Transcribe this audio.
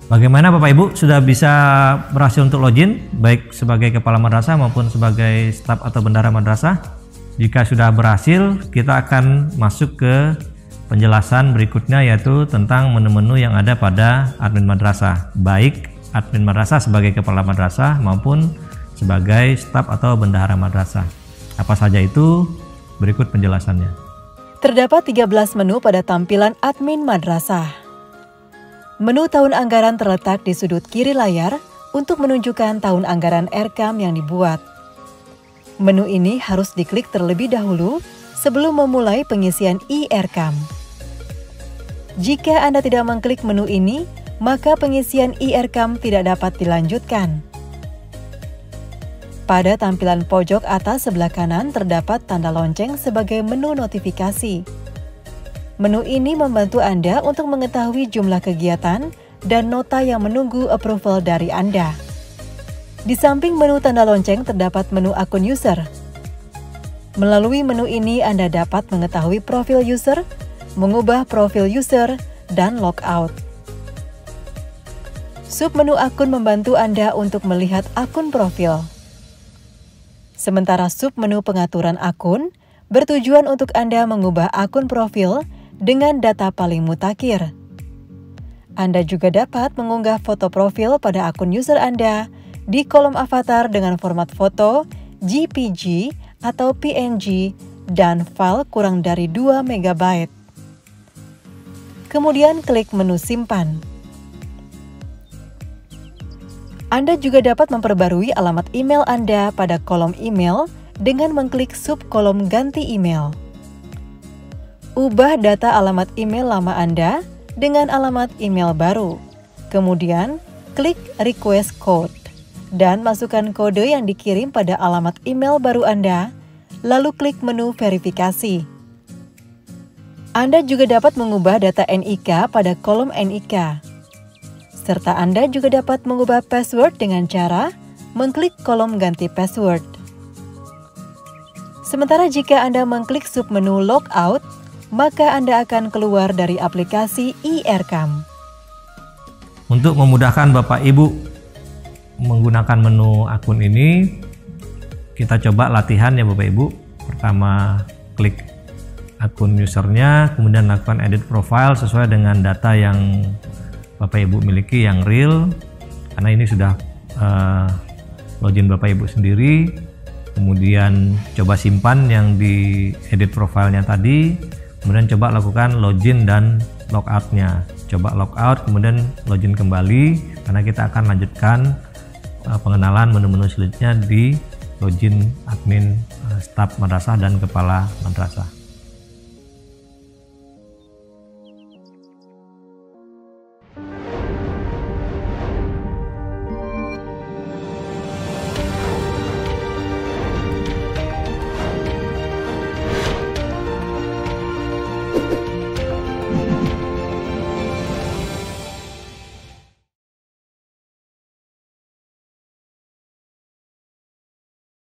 Bagaimana Bapak Ibu, sudah bisa berhasil untuk login baik sebagai kepala madrasah maupun sebagai staf atau bendahara madrasah? Jika sudah berhasil, kita akan masuk ke penjelasan berikutnya, yaitu tentang menu-menu yang ada pada admin madrasah, baik admin madrasah sebagai kepala madrasah maupun sebagai staf atau bendahara madrasah. Apa saja itu? Berikut penjelasannya. Terdapat 13 menu pada tampilan admin madrasah. Menu tahun anggaran terletak di sudut kiri layar untuk menunjukkan tahun anggaran RKAM yang dibuat. Menu ini harus diklik terlebih dahulu sebelum memulai pengisian i-RKAM. Jika Anda tidak mengklik menu ini, maka pengisian i-RKAM tidak dapat dilanjutkan. Pada tampilan pojok atas sebelah kanan terdapat tanda lonceng sebagai menu notifikasi. Menu ini membantu Anda untuk mengetahui jumlah kegiatan dan nota yang menunggu approval dari Anda. Di samping menu tanda lonceng terdapat menu akun user. Melalui menu ini Anda dapat mengetahui profil user, mengubah profil user, dan logout. Submenu akun membantu Anda untuk melihat akun profil. Sementara submenu pengaturan akun bertujuan untuk Anda mengubah akun profil dengan data paling mutakhir. Anda juga dapat mengunggah foto profil pada akun user Anda di kolom avatar dengan format foto, JPG atau PNG, dan file kurang dari 2 MB. Kemudian klik menu simpan. Anda juga dapat memperbarui alamat email Anda pada kolom email dengan mengklik subkolom ganti email. Ubah data alamat email lama Anda dengan alamat email baru. Kemudian, klik request code dan masukkan kode yang dikirim pada alamat email baru Anda, lalu klik menu verifikasi. Anda juga dapat mengubah data NIK pada kolom NIK. Serta Anda juga dapat mengubah password dengan cara mengklik kolom ganti password. Sementara jika Anda mengklik submenu logout, maka Anda akan keluar dari aplikasi i-RKAM. Untuk memudahkan Bapak Ibu menggunakan menu akun ini, kita coba latihan ya Bapak Ibu. Pertama klik akun usernya, kemudian lakukan edit profile sesuai dengan data yang Bapak Ibu miliki yang real, karena ini sudah login Bapak Ibu sendiri. Kemudian coba simpan yang di edit profilenya tadi, kemudian coba lakukan login dan logoutnya. Coba logout kemudian login kembali, karena kita akan lanjutkan pengenalan menu-menu selanjutnya di login admin staf madrasah dan kepala madrasah.